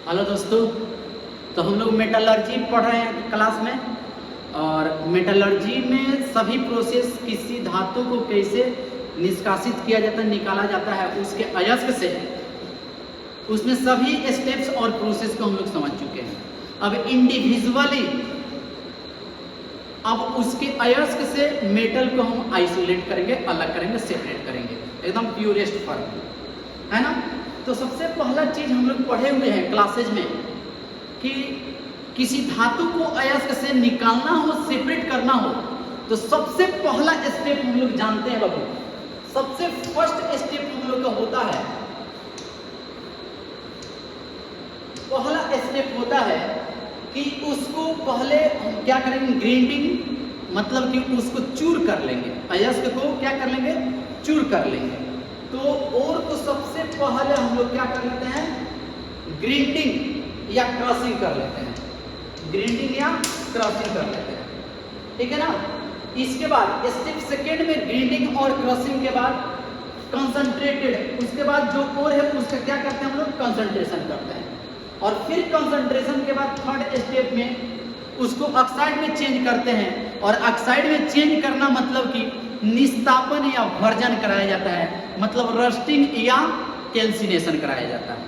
Hello दोस्तों, तो हम लोग मेटलर्जी पढ़ रहे हैं क्लास में। और मेटलर्जी में सभी प्रोसेस किसी धातु को कैसे निष्कासित किया जाता है, निकाला जाता है उसके अयस्क से, उसमें सभी स्टेप्स और प्रोसेस को हम लोग समझ चुके हैं। अब इंडिविजुअली अब उसके अयस्क से मेटल को हम आइसोलेट करेंगे, अलग करेंगे, सेपरेट करेंगे, एकदम प्योरेस्ट फॉर्म, है ना। तो सबसे पहला चीज हम लोग पढ़े हुए हैं क्लासेज में कि किसी धातु को अयस्क से निकालना हो, सेपरेट करना हो, तो सबसे पहला स्टेप हम लोग जानते हैं बाबू। सबसे फर्स्ट स्टेप हम लोग का होता है, पहला स्टेप होता है कि उसको पहले हम क्या करेंगे, ग्राइंडिंग, मतलब कि उसको चूर कर लेंगे, अयस्क को क्या कर लेंगे, चूर कर लेंगे। तो सबसे पहले हम लोग क्या कर लेते हैं, ग्राइंडिंग या क्रशिंग कर लेते हैं, ग्राइंडिंग या क्रशिंग कर लेते हैं, ठीक है ना। इसके बाद स्टेप सेकेंड में ग्राइंडिंग और क्रशिंग के बाद कंसंट्रेटेड, उसके बाद जो कोर है उसका क्या करते हैं हम लोग, कंसंट्रेशन करते हैं। और फिर कंसंट्रेशन के बाद थर्ड स्टेप में उसको ऑक्साइड में चेंज करते हैं। और ऑक्साइड में चेंज करना मतलब कि निस्तापन या वर्जन कराया जाता है, मतलब रस्टिंग या कैल्सिनेशन कराया जाता है,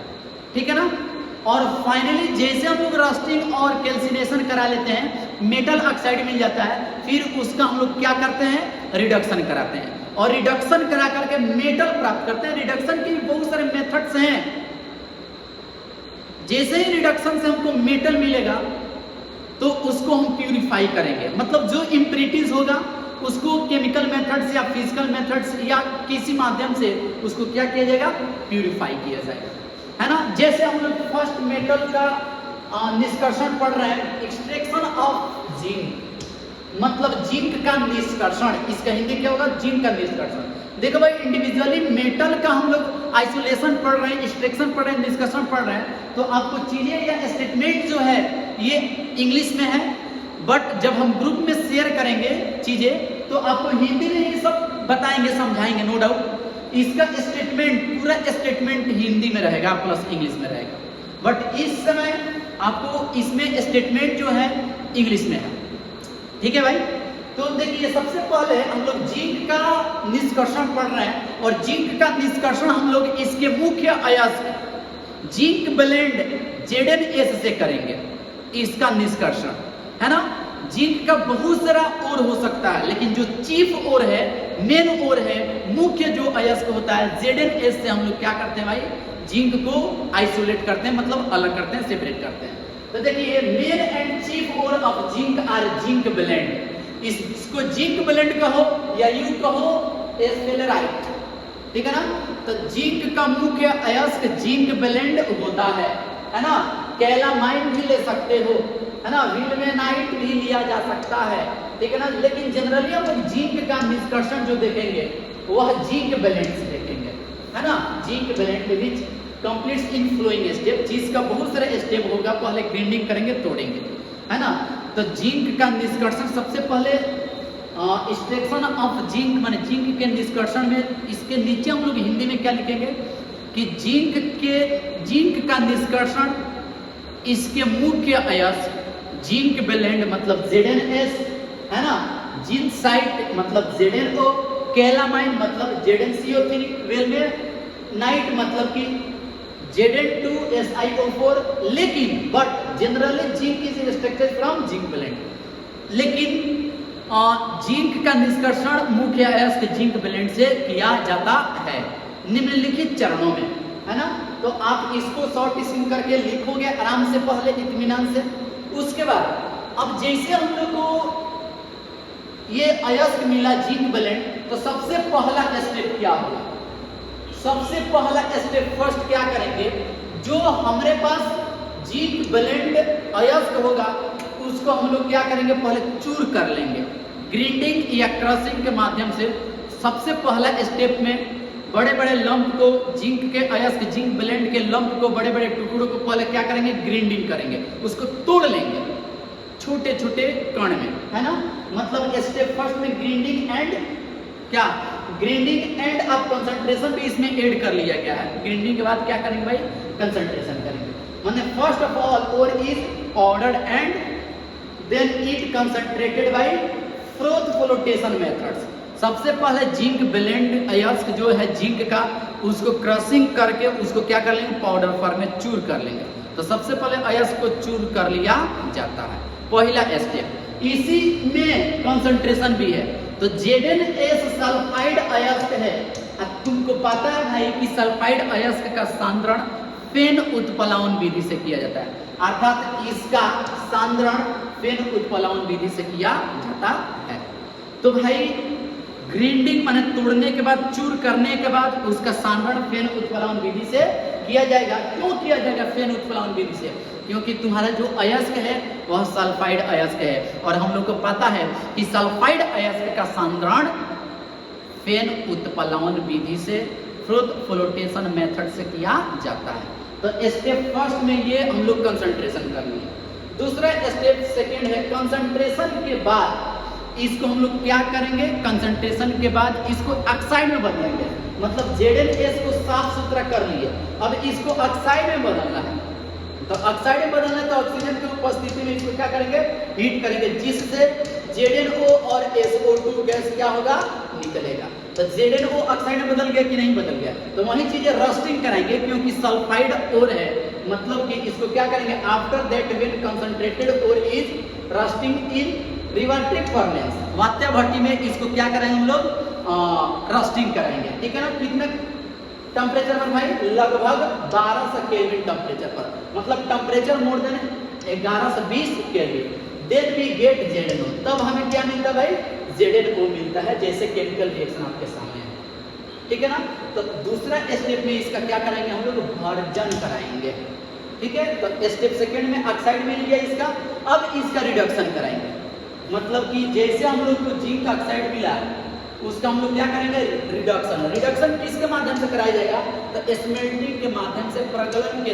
ठीक है ना। और फाइनली जैसे हम लोग रस्टिंग और कैल्सिनेशन करा लेते हैं, मेटल ऑक्साइड मिल जाता है, फिर उसका हम लोग क्या करते हैं, रिडक्शन कराते हैं। और रिडक्शन करा करके मेटल प्राप्त करते हैं। रिडक्शन के बहुत सारे मेथड्स हैं। जैसे ही रिडक्शन से हमको मेटल मिलेगा तो उसको हम प्यूरिफाई करेंगे, मतलब जो इम्प्यूरिटीज होगा उसको केमिकल मेथड्स या फिजिकल मेथड्स या किसी माध्यम से उसको क्या किया जाएगा, प्यूरिफाई किया जाएगा, है ना। जैसे हम लोग फर्स्ट मेटल का निष्कर्षण पढ़ रहे हैं, एक्सट्रैक्शन ऑफ जिंक, मतलब जिंक का निष्कर्षण, इसका हिंदी क्या होगा, जिंक का निष्कर्षण। देखो भाई, इंडिविजुअली मेटल का हम लोग आइसोलेशन पढ़ रहे हैं, एक्सट्रैक्शन पढ़ रहे हैं, निष्कर्षण पढ़ रहे हैं, तो आपको चीजें या स्टेटमेंट जो है ये इंग्लिश में है, बट जब हम ग्रुप में शेयर करेंगे चीजें तो आपको हिंदी में ही सब बताएंगे, समझाएंगे, नो डाउट। इसका स्टेटमेंट, पूरा स्टेटमेंट हिंदी में रहेगा प्लस इंग्लिश में रहेगा, बट इस समय आपको इसमें स्टेटमेंट जो है इंग्लिश में है, ठीक है भाई। तो देखिए, सबसे पहले हम लोग जिंक का निष्कर्षण पढ़ रहे हैं। और जिंक का निष्कर्षण हम लोग इसके मुख्य अयस्क जिंक ब्लेंड ZnS से करेंगे, इसका निष्कर्षण, है ना। जिंक का बहुत सारा और हो सकता है, लेकिन जो चीफ और है, मेन और है, मुख्य जो अयस्क होता है ZnS से हम लोग क्या करते हैं भाई, जिंक को आइसोलेट करते हैं, मतलब अलग करते हैं, सेपरेट करते हैं। तो देखिए, main and chief ore of zinc ore zinc blende, इसको जिंक ब्लेंड कहो या यू कहो स्पेलराइट, ठीक है ना। तो जिंक का मुख्य अयस्क जिंक ब्लेंड होता है ना। कैलामाइन भी ले सकते हो, है ना, विल्मेनाइट भी लिया जा सकता है, ठीक है ना। लेकिन जनरली हम लोग जिंक का निष्कर्षण जो देखेंगे वह जिंक ब्लेंड से देखेंगे, है ना। जिंक ब्लेंड के बीच कंप्लीट इन फ्लोइंग स्टेप, जिसका बहुत सारे स्टेप होगा, पहले ग्राइंडिंग करेंगे, तोड़ेंगे, है ना। तो जिंक का निष्कर्षण सबसे पहले एक्सट्रैक्शन ऑफ जिंक, माने जिंक के निष्कर्षण में इसके नीचे हम लोग हिंदी में क्या लिखेंगे कि जिंक का निष्कर्षण, इसके मुख्य अयस्क जिंक ब्लेंड मतलब ZnS, है ना, जिंकसाइट मतलब ZnO, कैलामाइन मतलब ZnCO3, विल्मेनाइट मतलब कि Zn2SiO4, लेकिन but generally zinc is extracted from zinc blende, लेकिन जिंक का निष्कर्षण मुख्य अयस्क जिंक ब्लेंड से किया जाता है निम्नलिखित चरणों में, है ना। तो आप इसको शॉर्ट स्किम करके लिखोगे आराम से, पहले इत्मीनान से। उसके बाद अब जैसे हम लोग को ये अयस्क मिला जिंक ब्लेंड, तो सबसे पहला स्टेप क्या होगा, सबसे पहला स्टेप फर्स्ट क्या करेंगे, जो हमारे पास जिंक ब्लेंड अयस्क होगा उसको हम लोग क्या करेंगे, पहले चूर कर लेंगे, ग्राइंडिंग या क्रशिंग के माध्यम से। सबसे पहला स्टेप में बड़े बड़े लंप को, जिंक के अयस्क जिंक ब्लेंड के लंप को, बड़े बड़े टुकड़ों को पहले क्या करेंगे, ग्राइंडिंग करेंगे, उसको तोड़ लेंगे छोटे छोटे कण में, है ना। मतलब स्टेप फर्स्ट में ग्राइंडिंग एंड क्या, ग्राइंडिंग एंड अब कंसंट्रेशन भी इसमें ऐड कर लिया गया है। ग्राइंडिंग के बाद क्या करेंगे भाई, कंसंट्रेशन करेंगे। माने first of all ore is ordered and then it concentrated by froth flotation methods. सबसे पहले जिंक ब्लेंड अयस्क जो है जिंक का, उसको क्रशिंग करके उसको क्या कर लेंगे, पाउडर फॉर्म में चूर कर लेंगे। तो सबसे पहले अयस्क को चूर कर लिया जाता है, पहला स्टेप। इसी में कंसंट्रेशन भी है। तो ZnS सल्फाइड अयस्क है। अब तुमको पता है भाई कि सल्फाइड अयस्क का सांद्रण फेन उत्प्लावन विधि से किया जाता है, अर्थात इसका सांद्रण फेन उत्प्लावन विधि से किया जाता है। तो भाई ग्राइंडिंग माने तोड़ने के बाद, चूर करने के बाद उसका सांद्रण फेन उत्प्लावन विधि से किया जाएगा। क्यों किया जाएगा फेन उत्प्लावन विधि से? क्योंकि तुम्हारा जो अयस्क है वह सल्फाइड अयस्क है, और हम लोग को पता है कि सल्फाइड अयस्क का सांद्रण फेन उत्प्लावन विधि से, फ्रोथ फ्लोटेशन मेथड से किया जाता है। तो स्टेप फर्स्ट में ये हम लोग कंसंट्रेशन करनी है। दूसरा स्टेप सेकेंड है कंसंट्रेशन के बाद इसको हम लोग क्या करेंगे, कंसंट्रेशन के बाद इसको ऑक्साइड में बदलेंगे। मतलब ZnS को साफ सुथरा कर लिए, अब इसको ऑक्साइड में बदलना है। तो ऑक्साइड में बदलना है तो ऑक्सीजन की उपस्थिति में इसको क्या करेंगे, हीट करेंगे, जिससे ZnO और SO2 गैस क्या होगा, निकलेगा। तो ZnO ऑक्साइड में बदल गया कि नहीं बदल गया? तो वही चीजें रस्टिंग कराएंगे, क्योंकि सल्फाइड ओर है, मतलब कि इसको क्या करेंगे, after that when concentrated ore is roasting in रिवर्टिव फर्नेस, वात्या भट्टी में इसको क्या करेंगे हम लोग, रस्टिंग कराएंगे। ठीक है ना? कितने टेम्परेचर पर भाई? लगभग 1200 केल्विन टेम्परेचर पर, मतलब temperature more than 1120 kelvin. Then we get ZnO, तब हमें क्या मिलता है भाई, ZnO मिलता है, जैसे केमिकल रिएक्शन आपके सामने है। ठीक है ना? तो दूसरा स्टेप में इसका क्या कराएंगे हम लोग, भर्जन कराएंगे। ठीक है? तो स्टेप सेकेंड में ऑक्साइड मिल गया इसका, अब इसका रिडक्शन कराएंगे। मतलब कि जैसे हम लोग को जिंक ऑक्साइड मिला, उसका हम लोग क्या करेंगे, रिडक्शन। रिडक्शन किसके माध्यम से कराया जाएगा, तो स्मेल्टिंग के माध्यम से, प्रगलन के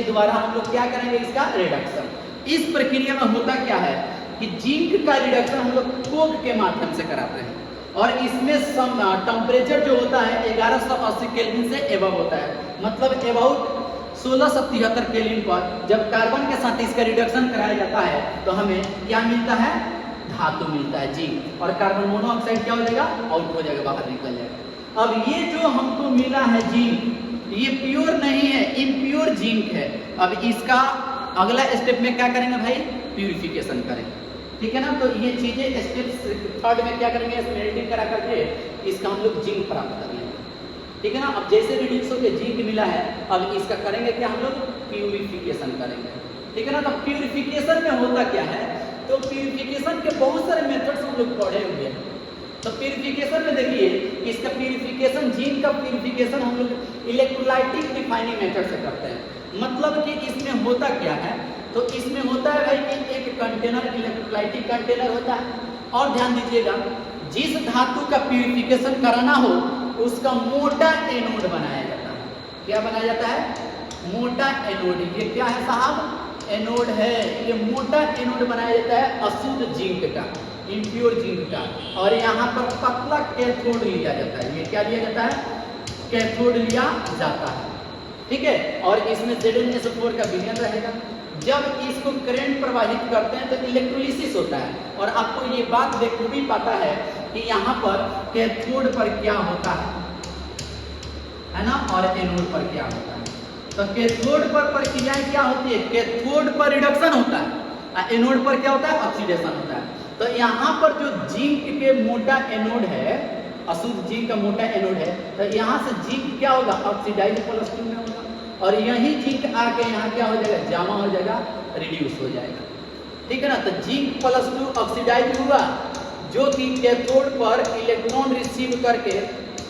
द्वारा हम लोग क्या करेंगे, इसका रिडक्शन। इस प्रक्रिया में होता क्या है कि जिंक का रिडक्शन हम लोग कोक के माध्यम से कराते हैं, और इसमें टेम्परेचर जो होता है 1180 केल्विन से एबव होता है, मतलब अबाउट 1673 केल्विन पर जब कार्बन के साथ इसका रिडक्शन कराया जाता है तो हमें क्या मिलता है, धातु मिलता है जिंक, और कार्बन मोनोऑक्साइड क्या हो जाएगा, आउट हो जाएगा, बाहर निकल जाएगा। अब ये जो हमको मिला है जिंक, ये प्योर नहीं है, इम्प्योर जिंक है। अब इसका अगला स्टेप में क्या करेंगे भाई, प्यूरिफिकेशन करेंगे। ठीक है ना? तो ये चीजें स्टेप थर्ड में क्या करेंगे, स्मेल्टिंग करा करके इसका हम लोग जिंक प्राप्त कर लेंगे। ठीक है ना? अब जैसे रिड्यूस होकर जिंक मिला है, अब इसका करेंगे क्या हम लोग, प्यूरिफिकेशन करेंगे। ठीक है ना? तो प्यूरिफिकेशन में होता क्या है, तो प्यूरिफिकेशन के बहुत सारे मेथड्स हम लोग पढ़े हुए हैं। तो प्यूरिफिकेशन में देखिए, इसका प्यूरिफिकेशन, जिंक का प्यूरिफिकेशन हम लोग इलेक्ट्रोलाइटिक रिफाइनिंग मेथड से करते हैं। मतलब कि इसमें होता क्या है, तो इसमें होता है भाई कि एक कंटेनर, इलेक्ट्रोलाइटिक कंटेनर होता है, और ध्यान दीजिएगा, जिस धातु का प्यूरिफिकेशन कराना हो उसका मोटा एनोड बनाया जाता है। क्या बनाया जाता है, मोटा एनोड। ये क्या है साहब, एनोड है। ये मोटा एनोड बनाया जाता है अशुद्ध जिंक का, इम्प्योर जिंक का, और यहाँ पर पतला कैथोड लिया जाता है। ये क्या लिया जाता है, कैथोड लिया जाता है। ठीक है? और इसमें ZnSO4 का विलयन रहेगा। जब इसको करंट प्रवाहित करते हैं तो इलेक्ट्रोलिसिस होता है, और आपको ये बात बखूबी पता है कि यहाँ पर कैथोड पर क्या होता है ना, और एनोड पर क्या होता है। तो कैथोड पर प्रक्रियाएं क्या होती है, कैथोड पर रिडक्शन होता है, एनोड पर क्या होता है, ऑक्सीडेशन होता है। तो यहाँ पर जो जिंक के मोटा एनोड है, अशुद्ध जिंक का मोटा एनोड है, तो यहाँ से जिंक क्या होगा, ऑक्सीडाइज +2 में होगा, और यही जिंक आके यहाँ क्या हो जाएगा, जमा हो जाएगा, रिड्यूस हो जाएगा। ठीक है ना? तो जिंक +2 ऑक्सीडाइज हुआ, जो कि कैथोड पर इलेक्ट्रॉन रिसीव करके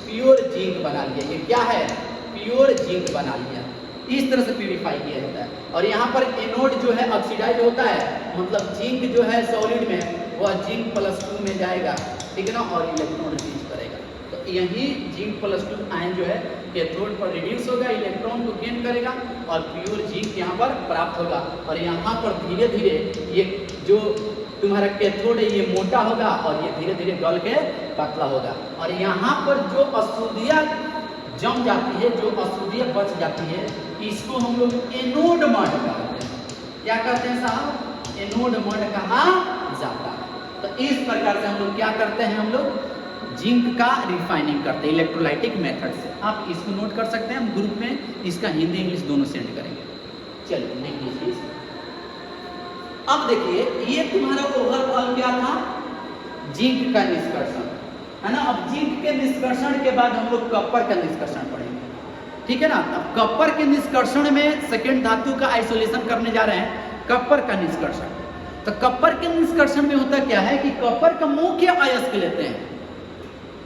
प्योर जिंक बना लिया। ये क्या है, प्योर जिंक बना लिया। इस तरह से प्यूरिफाई किया जाता है। और यहाँ पर एनोड जो है ऑक्सीडाइज होता है, मतलब जिंक जो है सॉलिड में वह जिंक +2 में जाएगा। ठीक है ना? और इलेक्ट्रॉन रिलीज करेगा। तो यही जिंक +2 आयन जो है कैथोड पर रिड्यूस होगा, इलेक्ट्रॉन को गेन करेगा, और प्योर जिंक यहाँ पर प्राप्त होगा। और यहाँ पर धीरे धीरे ये जो तुम्हारा कैथोड है ये मोटा होगा, और ये धीरे धीरे गल के पतला होगा। और यहाँ पर जो अशुद्धियाँ जम जाती है, जो अशुद्धियाँ बच जाती है, इसको हम लोग एनोड मड कहते हैं। क्या कहते हैं साहब? एनोड मड कहा जाता है। तो इस प्रकार से हम लोग क्या करते हैं, हम लोग जिंक का रिफाइनिंग करते हैं इलेक्ट्रोलाइटिक मेथड से। आप इसको नोट कर सकते हैं, हम ग्रुप में इसका हिंदी इंग्लिश दोनों सेंड करेंगे। चलिए लिख लीजिए। अब देखिए ये तुम्हारा ओवरऑल क्या था, जिंक का निष्कर्षण है ना। अब जिंक के निष्कर्षण के बाद हम लोग कॉपर का निष्कर्षण पढ़ेंगे, ठीक है ना। अब कॉपर के निष्कर्षण में सेकेंड धातु का आइसोलेशन करने जा रहे हैं, कॉपर का निष्कर्षण। तो कॉपर के निष्कर्षण में होता क्या है कि कॉपर का मुख्य अयस्क लेते हैं,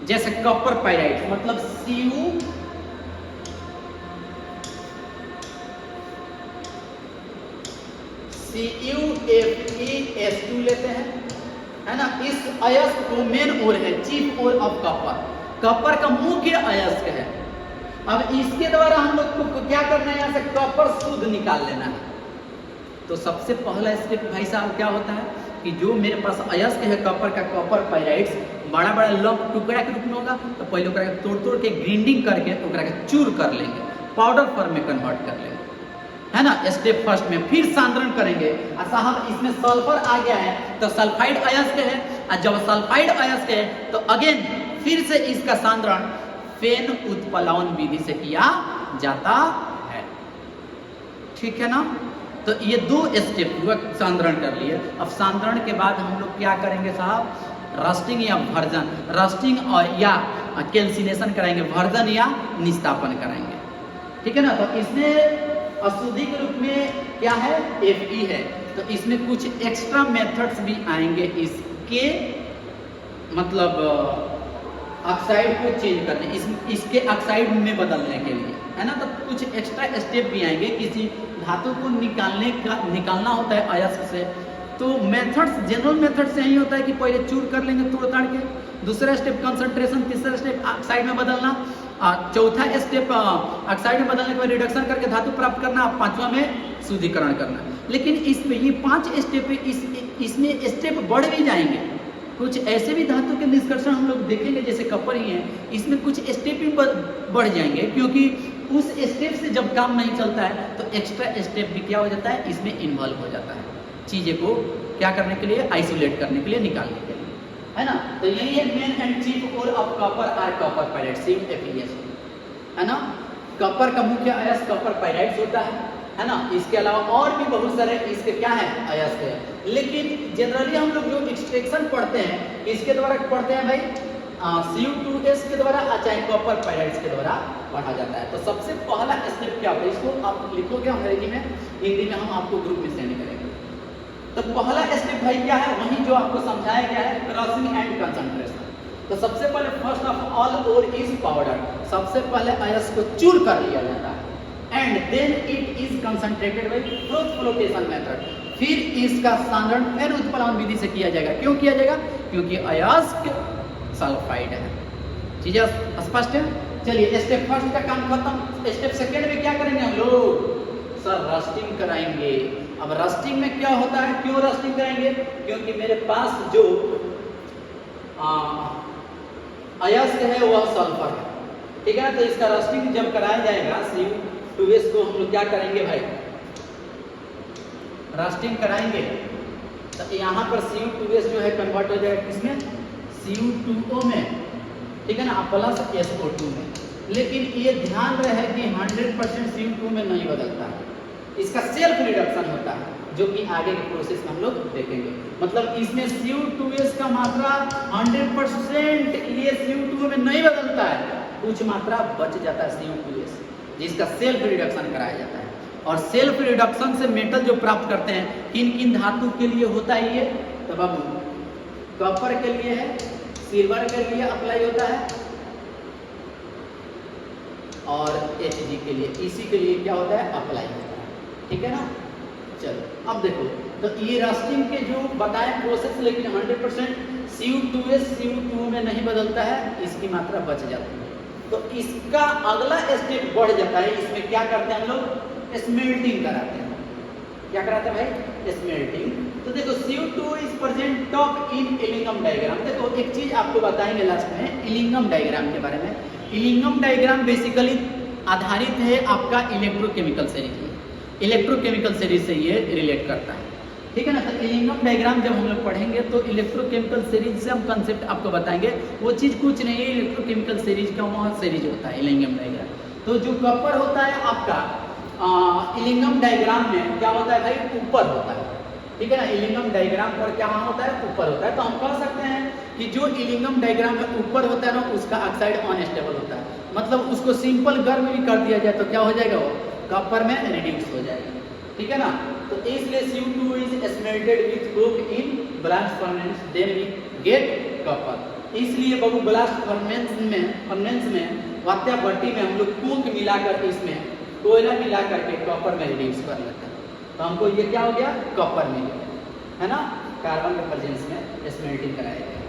जैसे कॉपर पाइराइड, मतलब CuFeS2 लेते हैं, है ना। इस अयस्क को मेन ओर है, chief ore of copper, copper का मुख्य अयस्क है। अब इसके द्वारा हम लोग को क्या करना है, यहाँ से कॉपर शुद्ध निकाल लेना है। तो सबसे पहला स्टेप भाई साहब क्या होता है कि जो मेरे पास अयस्क है कॉपर का, कॉपर पाइराइड्स बड़ा बड़ा लंप टुकड़ा के रूप में होगा, तो पहले ओकरा के तोड़ के ग्राइंडिंग करके ओकरा के चूर कर लेंगे, पाउडर फॉर्म में कन्वर्ट कर लेंगे, है ना। स्टेप फर्स्ट में फिर सांद्रण करेंगे। साहब इसमें सल्फर आ गया है तो सल्फाइड अयस्क है, और जब सल्फाइड अयस्क है तो अगेन फिर से इसका सांद्रण फेन उत्प्लावन विधि से किया जाता है, ठीक है ना। तो ये दो स्टेप हुआ, सांद्रण कर लिए। अब सांद्रण के बाद हम लोग क्या करेंगे साहब, रस्टिंग या भर्जन, रस्टिंग और या कैल्सिनेशन कराएंगे, भर्जन या निस्तापन कराएंगे, ठीक है ना। तो इसमें अशुद्धि के रूप में क्या है, Fe है। तो इसमें कुछ एक्स्ट्रा मेथड्स भी आएंगे इसके मतलब ऑक्साइड को चेंज करने, इसके ऑक्साइड में बदलने के लिए, है ना। तो कुछ एक्स्ट्रा स्टेप भी आएंगे, किसी धातु को निकालना होता है अयस्क से। तो मेथड्स, जनरल मेथड से यही होता है कि पहले चूर कर लेंगे तोड़ ताड़ के, दूसरा स्टेप कंसंट्रेशन, तीसरा स्टेप ऑक्साइड में बदलना, चौथा स्टेप ऑक्साइड में बदलने के बाद रिडक्शन करके धातु प्राप्त करना, पांचवा में शुद्धिकरण करना। लेकिन इसमें ये 5 स्टेप, इसमें स्टेप बढ़ भी जाएंगे। कुछ ऐसे भी धातु के निष्कर्षण हम लोग देखेंगे जैसे कॉपर ही है, इसमें कुछ स्टेप भी बढ़ जाएंगे, क्योंकि उस स्टेप से जब काम नहीं चलता है तो एक्स्ट्रा स्टेप भी क्या हो जाता है, इसमें इन्वॉल्व हो जाता है, चीज़ें को क्या करने के लिए, आइसोलेट करने के लिए, निकालने के लिए, है ना। तो यही है main and chief ore of copper are copper pyrite, CuFeS, है ना। कॉपर का मुख्य अयस्क कॉपर पाइराइड होता है ना। इसके अलावा और भी बहुत सारे इसके क्या है, अयस्क है। लेकिन जनरली हम लोग जो एक्सट्रैक्शन पढ़ते हैं, इसके द्वारा पढ़ते हैं भाई Cu2S के द्वारा, चाहे कॉपर पाइराइड्स के द्वारा पढ़ा जाता है। तो सबसे पहला स्टेप क्या होता है, इसको आप लिखोगे अंग्रेजी में, हिंदी में हम आपको ग्रुप में सेंड करेंगे। तो पहला स्टेप भाई क्या है, वही जो आपको समझाया गया है, क्रशिंग एंड कंसंट्रेशन। तो सबसे पहले first of all ore is powder, सबसे पहले अयस्क को चूर कर लिया जाता है, and then it is concentrated by flotation method. फिर इसका सांद्रण फेन उत्प्लावन विधि से किया जाएगा। क्यों किया जाएगा, क्योंकि अयस्क सल्फाइड है। चीजें स्पष्ट है। चलिए स्टेप फर्स्ट का काम खत्म। स्टेप सेकेंड में क्या करेंगे हम लोग, सर रस्टिंग कराएंगे। अब रस्टिंग में क्या होता है, क्यों रस्टिंग कराएंगे, क्योंकि मेरे पास जो अयस्क है वह सल्फर है, ठीक है। तो इसका रस्टिंग जब कराया जाएगा, Cu2S को हम लोग क्या करेंगे भाई, रस्टिंग कराएंगे। तो यहाँ पर Cu2S जो है कन्वर्ट हो जाएगा किसमें, Cu2O में, ठीक है ना, प्लस SO2 में। लेकिन ये ध्यान रहे कि 100% Cu2 में नहीं बदलता है, इसका सेल्फ रिडक्शन होता है, जो कि आगे के प्रोसेस में हम लोग देखेंगे। मतलब इसमें Cu2S का मात्रा 100% ये Cu2 में नहीं बदलता है, कुछ मात्रा बच जाता है Cu2S, जिसका सेल्फ रिडक्शन कराया जाता है। और सेल्फ रिडक्शन से मेटल जो प्राप्त करते हैं, किन किन धातु के लिए होता है ये, तो बाबू कॉपर के लिए है, सिल्वर के लिए अप्लाई होता है, और Hg के लिए, इसी के लिए क्या होता है, अप्लाई होता है, ठीक है ना। चलो अब देखो, तो ये रस्टिंग के जो बताए प्रोसेस, लेकिन 100% Cu2S Cu2 में नहीं बदलता है, इसकी मात्रा बच जाती है। तो इसका अगला स्टेप बढ़ जाता है। इसमें क्या करते हैं हम लोग, स्मेल्टिंग कराते हैं। क्या कराते हैं भाई, स्मेल्टिंग। तो देखो Cu2 is present top in Ellingham diagram. देखो एक चीज आपको बताएंगे लास्ट में इलिंगम डायग्राम के बारे में। इलिंगम डायग्राम बेसिकली आधारित है आपका इलेक्ट्रोकेमिकल सीरीज में, इलेक्ट्रोकेमिकल सीरीज से ये रिलेट करता है, ठीक है ना। तो इलिंगम डायग्राम जब हम लोग पढ़ेंगे तो इलेक्ट्रोकेमिकल सीरीज से हम कंसेप्ट आपको बताएंगे। वो चीज़ कुछ नहीं है, इलेक्ट्रोकेमिकल सीरीज का वहाँ सीरीज होता है इलिंगम डायग्राम। तो जो कॉपर होता है आपका इलिंगम डायग्राम में क्या होता है भाई, ऊपर होता है, ठीक है ना। इलिंगम डायग्राम पर क्या होता है, ऊपर होता है। तो हम कह सकते हैं कि जो इलिंगम डायग्राम में ऊपर होता है ना, उसका ऑक्साइड अनस्टेबल होता है, मतलब उसको सिंपल गर्म भी कर दिया जाए तो क्या हो जाएगा, वो कॉपर में रिड्यूस हो जाएगा, ठीक है ना। तो इसलिए Cu2 is smelted with coke in blast furnace, then we get copper. इसलिए बाबू ब्लास्ट फर्नेस में वात्या भट्टी में हम लोग कोक मिलाकर, इसमें कोयला मिलाकर के कॉपर में रिड्यूस कर लेते हैं। तो हमको ये क्या हो गया, कॉपर मिल गया, है ना, कार्बन के प्रेजेंस में स्मेल्टिंग कराया गया।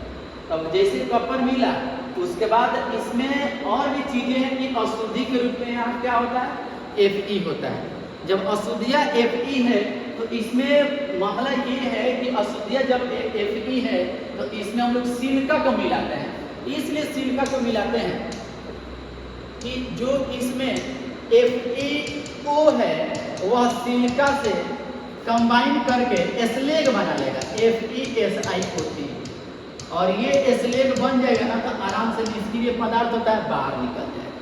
तब जैसे कॉपर मिला उसके बाद इसमें और भी चीजें हैं कि अशुद्धि के रूप में यहाँ क्या होता है, Fe होता है। जब अशुद्धिया Fe है तो इसमें मामला ये है कि अशुद्धिया जब Fe है तो इसमें हम लोग सिलिका को मिलाते हैं। इसलिए सिलिका को मिलाते हैं कि जो इसमें FeO है वह सिलिका से कंबाइन करके एस्लेग बना लेगा, FeSiO3, और ये एस्लेग बन जाएगा ना तो आराम से निष्क्रिय पदार्थ होता है बाहर निकल जाएगा,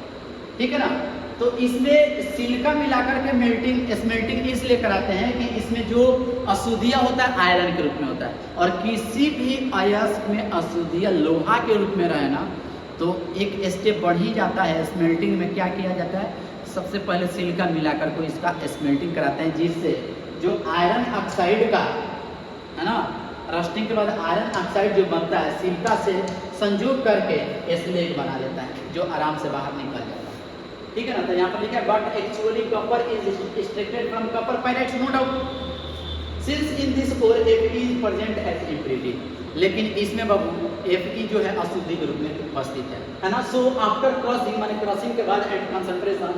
ठीक है ना। तो इसमें सिलिका मिलाकर के स्मेल्टिंग इसलिए कराते हैं कि इसमें जो अशुद्धियाँ होता है आयरन के रूप में होता है, और किसी भी अयस्क में अशुद्धियाँ लोहा के रूप में रहे ना तो एक स्टेप बढ़ ही जाता है। स्मेल्टिंग में क्या किया जाता है, सबसे पहले सिलिका मिलाकर को इसका स्मेल्टिंग कराते हैं, जिससे जो आयरन ऑक्साइड का है ना, रस्टिंग के बाद आयरन ऑक्साइड जो बनता है सिलिका से संयोग करके स्लेग बना देता है, जो आराम से बाहर निकल जाता है, ठीक है ना। तो यहाँ पर लिखा है but actually copper is extracted from copper pyrites, no doubt, since in this ore Fe is present as impurity, लेकिन इसमें बाबू Fe जो है अशुद्धि के रूप में उपस्थित है ना। सो आफ्टर क्रॉसिंग, माने क्रॉसिंग के बाद at concentration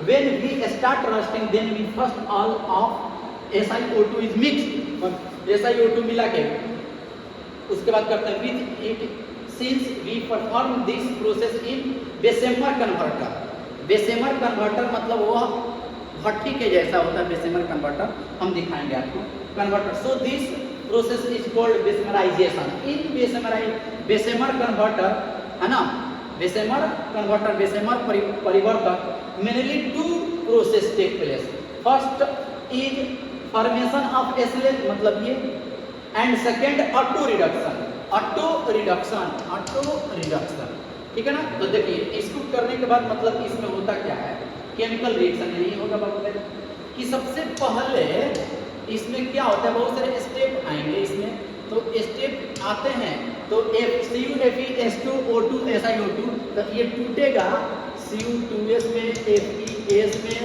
when we start rusting then we first all of SiO2 is mixed, SiO2 मिला के उसके बाद करते हैं with it, since we perform this process in Bessemer converter. Bessemer converter मतलब वह भट्टी के जैसा होता है, बेसेमर कन्वर्टर हम दिखाएंगे आपको converter. So this process is called bessemerisation. In Bessemer converter है ना, बेसेमर कन्वर्टर, बेसेमर परिवर्तक mainly two process take place. First is formation of slag, मतलब ये, एंड सेकेंड ऑटो रिडक्शन, ठीक है ना। तो देखिए इसको करने के बाद मतलब इसमें होता क्या है, केमिकल रिएक्शन नहीं होगा बाबू कि सबसे पहले इसमें क्या होता है, बहुत सारे स्टेप आएंगे इसमें। तो स्टेप आते हैं तो CuFeS2O2 SiO2, तो ये टूटेगा Cu2S में, FeS में,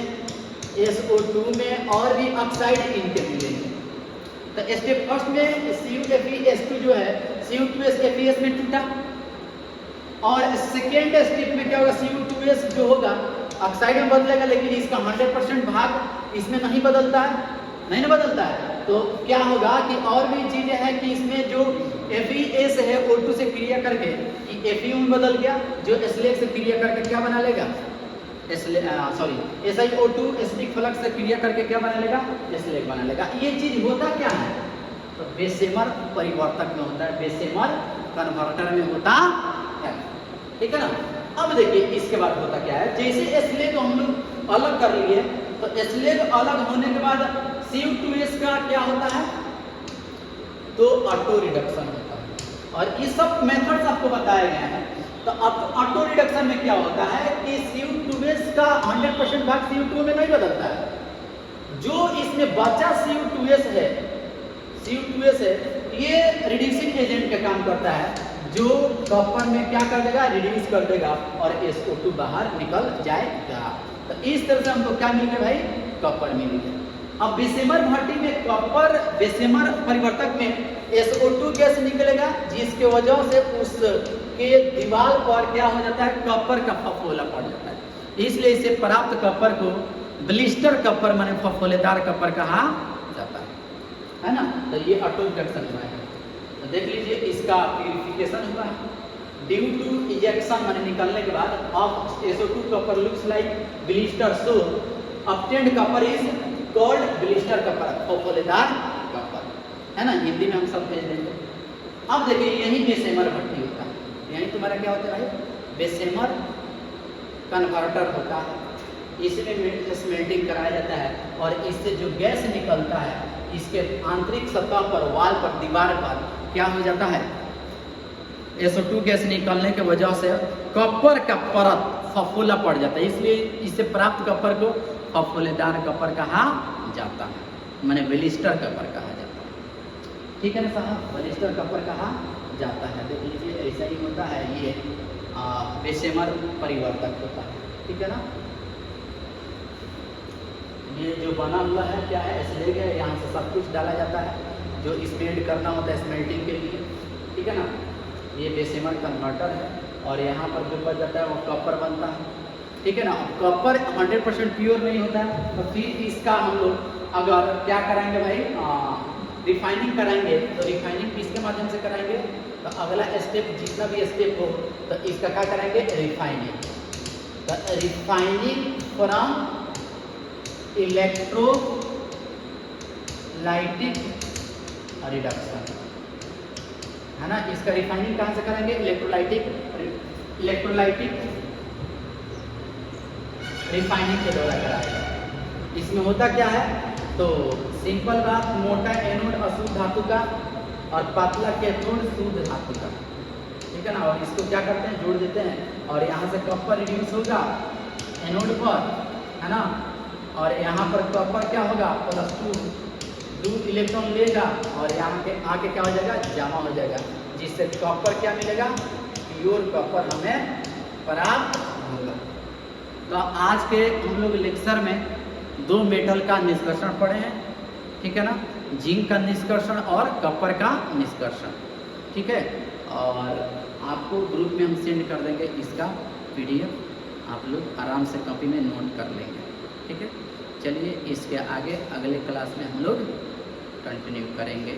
SO2 में, और भी ऑक्साइड इनके मिलेंगे। तो स्टेप फर्स्ट में CuFeS2 जो है Cu2S FeS में टूटा, और सेकेंड स्टेप में क्या होगा, Cu2S जो होगा ऑक्साइड में बदलेगा, लेकिन इसका 100% भाग इसमें नहीं बदलता है, नहीं ना बदलता है। तो क्या होगा कि और भी चीजें हैं कि इसमें जो FeS है O2 से क्रिया करके कि FeO में बदल गया, जो एस्लेग से क्रिया करके क्या बना लेगा, SiO2 एसिडिक फ्लक्स से क्रिया करके क्या बना लेगा, एस्लेग बना लेगा। ये चीज होता क्या है, तो बेसेमर परिवर्तक में होता है, बेसेमर कन्वर्टर में होता है, ठीक है ना। अब देखिए इसके बाद होता क्या है, जैसे एस्लेग हम लोग अलग कर लिए तो एस्लेग अलग होने के बाद Cu2S का क्या होता है, तो ऑटो रिडक्शन होता है। और ये सब मेथड्स आपको बताए गए हैं। तो अब ऑटो रिडक्शन में क्या होता है कि Cu2S का 100% भाग Cu2 में नहीं बदलता है, जो इसमें बचा Cu2S है, ये रिड्यूसिंग एजेंट का काम करता है, जो कॉपर में क्या कर देगा, रिड्यूस कर देगा और SO2 बाहर निकल जाएगा। तो इस तरह से हमको क्या मिल गया भाई, कॉपर मिल गया। अब बेसेमर भट्टी में कॉपर बेसेमर परिवर्तक में SO2 गैस निकलेगा, जिसके वजह से उसके दीवार पर क्या हो जाता है, कॉपर का फफोला पड़ जाता है। इसलिए इसे प्राप्त कॉपर को ब्लिस्टर कॉपर माने फफोलेदार कॉपर कहा जाता है ना। तो ये ऑटो रिडक्शन हुआ है। तो देख लीजिए इसका प्यूरिफिकेशन हुआ है, ड्यू टू इजेक्शन माने निकलने के बाद of SO2 copper looks like blister, so obtained copper is called blister copper, फफोलेदार कपर, है ना, हिंदी में हम सब भेज देंगे। अब देखिए यही बेसेमर भट्टी होता है, यही तुम्हारा क्या होता है भाई, बेसेमर कन्वर्टर होता है, इसमें स्मेल्टिंग कराया जाता है और इससे जो गैस निकलता है इसके आंतरिक सतह पर, वाल पर, दीवार पर क्या हो जाता है, SO2 गैस निकलने के वजह से कपर का परत फफोला पड़ जाता है, इसलिए इससे प्राप्त कपर को फफोलेदार कपर कहा जाता है, माने ब्लिस्टर कपर कहा जाता है। ठीक है ना साहब, ब्लिस्टर कपर कहा जाता है। देख लीजिए ऐसा ही होता है, ये बेसेमर परिवर्तक होता है। ठीक है ना, ये जो बना हुआ है क्या है, स्लैग है, यहाँ से सब कुछ डाला जाता है जो स्मेल्ट करना होता है स्मेल्टिंग के लिए। ठीक है ना, ये बेसेमर कन्वर्टर है और यहाँ पर जो बच जाता है वो कपर बनता है। ठीक है ना, कपर 100% प्योर नहीं होता है, तो फिर इसका हम लोग अगर क्या कराएंगे भाई, रिफाइनिंग कराएंगे, तो रिफाइनिंग किसके माध्यम से कराएंगे, तो अगला स्टेप जितना भी स्टेप हो तो इसका क्या कराएंगे, रिफाइनिंग। तो रिफाइनिंग फ्रॉम इलेक्ट्रोलाइटिक रिडक्शन, है ना, इसका रिफाइनिंग कहाँ से करेंगे, इलेक्ट्रोलाइटिक रिफाइनिंग के द्वारा कराएंगे। इसमें होता क्या है, तो सिंपल बात, मोटा एनोड अशुद्ध धातु का और पतला कैथोड शुद्ध धातु का। ठीक है ना, और इसको क्या करते हैं, जोड़ देते हैं और यहाँ से कपर रिड्यूस होगा एनोड पर, है ना, और यहाँ पर कपर क्या होगा, +2 2 इलेक्ट्रॉन लेगा और यहाँ के आके क्या हो जाएगा, जमा हो जाएगा, जिससे कपर क्या मिलेगा, प्योर कपर हमें प्राप्त होगा। तो आज के हम लोग लेक्चर में 2 मेटल का निष्कर्षण पढ़े हैं। ठीक है ना, जिंक का निष्कर्षण और कपर का निष्कर्षण। ठीक है, और आपको ग्रुप में हम सेंड कर देंगे इसका PDF, आप लोग आराम से कॉपी में नोट कर लेंगे। ठीक है, चलिए इसके आगे अगले क्लास में हम लोग कंटिन्यू करेंगे।